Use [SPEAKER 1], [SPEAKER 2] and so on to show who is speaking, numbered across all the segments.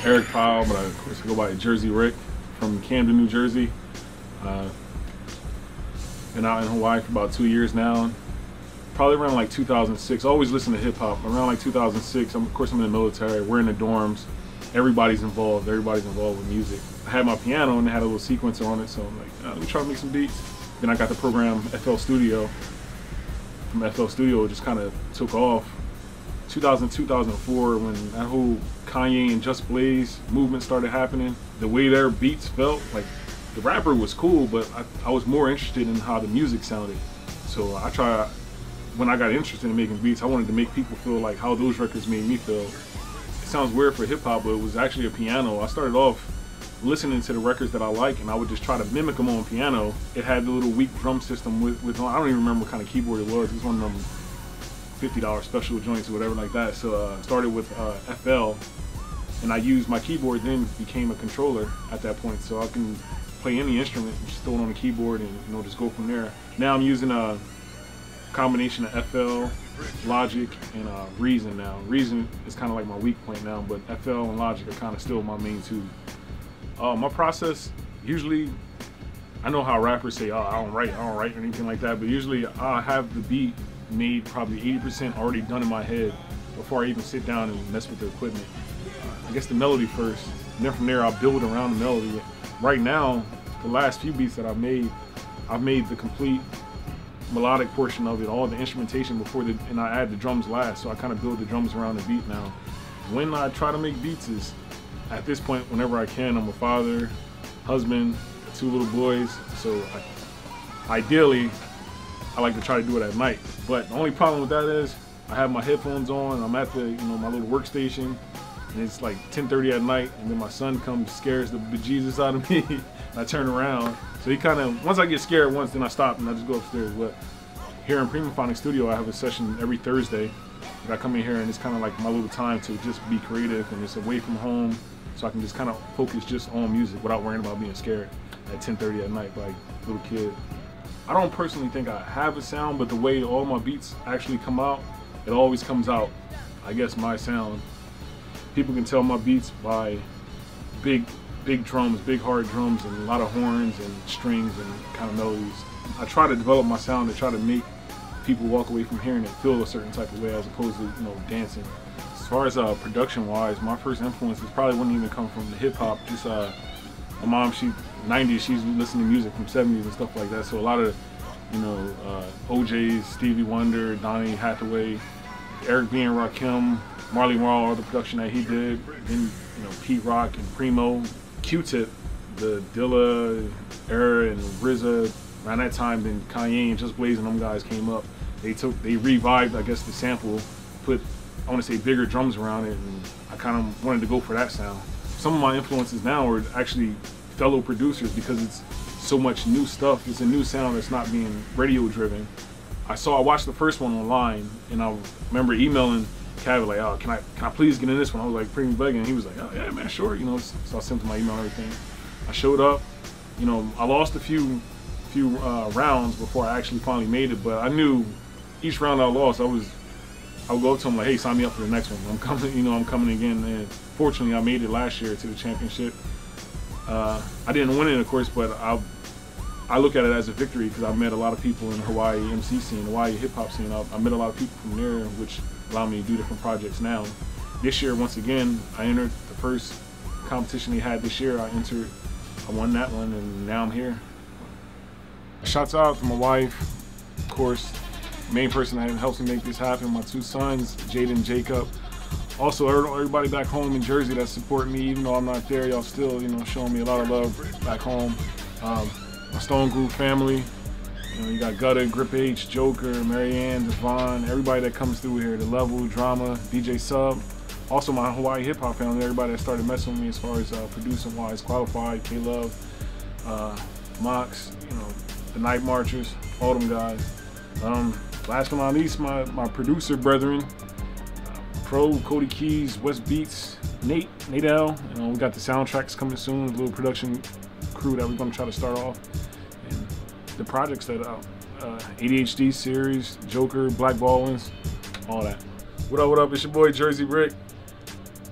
[SPEAKER 1] Eric Powell, but of course I go by Jer-Z-Ric from Camden, New Jersey. Been out in Hawaii for about 2 years now. Probably around like 2006. I always listen to hip hop. Around like 2006. Of course, I'm in the military. We're in the dorms. Everybody's involved. Everybody's involved with music. I had my piano and it had a little sequencer on it, so I'm like, let me try to make some beats. Then I got the program FL Studio. From FL Studio, it just kind of took off. 2002, 2004, when that whole Kanye and Just Blaze movement started happening, the way their beats felt, like the rapper was cool, but I was more interested in how the music sounded. So when I got interested in making beats, I wanted to make people feel like how those records made me feel. It sounds weird for hip hop, but it was actually a piano. I started off listening to the records that I like, and I would just try to mimic them on piano. It had the little weak drum system with I don't even remember what kind of keyboard it was. It was one of them $50 special joints or whatever like that. So I started with FL, and I used my keyboard, then became a controller at that point, so I can play any instrument, just throw it on the keyboard and just go from there. Now I'm using a combination of FL, Logic, and Reason now. Reason is kind of like my weak point now, but FL and Logic are kind of still my main two. My process, usually, I know how rappers say, oh, I don't write or anything like that, but usually I have the beat made probably 80% already done in my head before I even sit down and mess with the equipment. I guess the melody first, and then from there I'll build around the melody. Right now, the last few beats that I've made the complete melodic portion of it, all the instrumentation before and I add the drums last, so I kind of build the drums around the beat now. When I try to make beats is, at this point, whenever I can. I'm a father, husband, 2 little boys, so ideally, I like to try to do it at night. But the only problem with that is I have my headphones on, I'm at the my little workstation, and it's like 10:30 at night, and then my son comes, scares the bejesus out of me, and I turn around. So he kind of, once I get scared once, then I stop and I just go upstairs. But here in Premium Phonics Studio, I have a session every Thursday. I come in here and it's kind of like my little time to just be creative, and it's away from home, so I can just kind of focus just on music without worrying about being scared at 10:30 at night like a little kid. I don't personally think I have a sound, but the way all my beats actually come out, it always comes out, I guess, my sound. People can tell my beats by big drums, big hard drums, and a lot of horns and strings and kind of melodies. I try to develop my sound to try to make people walk away from hearing it feel a certain type of way as opposed to dancing. As far as production wise, my first influences probably wouldn't even come from the hip hop. Just my mom, she 90s, she's listening to music from 70s and stuff like that. So a lot of OJ's, Stevie Wonder, Donny Hathaway, Eric B and Rakim, Marley Marl, all the production that he did. Then Pete Rock and Primo, Q-Tip, the Dilla era, and RZA. Around that time, then Kanye and Just Blaze and them guys came up. They revived, I guess, the sample, put, I want to say, bigger drums around it, and I kind of wanted to go for that sound. Some of my influences now are actually fellow producers because it's so much new stuff. It's a new sound that's not being radio driven. I watched the first one online, and I remember emailing Kavet like, oh, can I please get in this one? I was like pretty begging, and he was like, oh yeah, man, sure, So I sent him my email and everything. I showed up, I lost a few rounds before I actually finally made it, but I knew each round I lost, I would go up to him like, hey, sign me up for the next one. I'm coming, I'm coming again. And fortunately, I made it last year to the championship. I didn't win it, of course, but I look at it as a victory because I met a lot of people in the Hawaii MC scene, the Hawaii hip hop scene. I met a lot of people from there, which allowed me to do different projects now. This year, once again, I entered the first competition they had this year. I won that one, and now I'm here. Shouts out to my wife, of course, main person that helps me make this happen, my 2 sons, Jaden and Jacob. Also, everybody back home in Jersey that's supporting me, even though I'm not there, y'all still, showing me a lot of love back home. My Stone Group family, you got Gutter, Grip H, Joker, Marianne, Devon, everybody that comes through here, The Level, Drama, DJ Sub. Also my Hawaii hip hop family, everybody that started messing with me as far as producing wise, Qualified, K-Love, Mox, the Night Marchers, all them guys. Last but not least, my producer brethren, Pro, Cody Keys, West Beats, Nate L. We got the soundtracks coming soon, a little production crew that we're gonna try to start off. And the projects that ADHD series, Joker, Black Baldwins, all that. What up, it's your boy Jer-Z-Ric.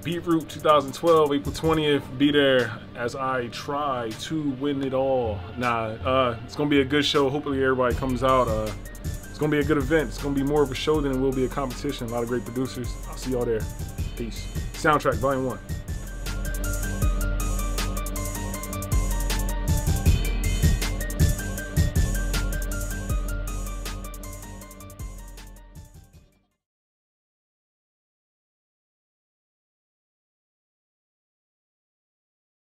[SPEAKER 1] Beatroot 2012, April 20th. Be there as I try to win it all. It's gonna be a good show. Hopefully everybody comes out. It's gonna be a good event. It's gonna be more of a show than it will be a competition. A lot of great producers. I'll see y'all there. Peace. Soundtrack Volume 1.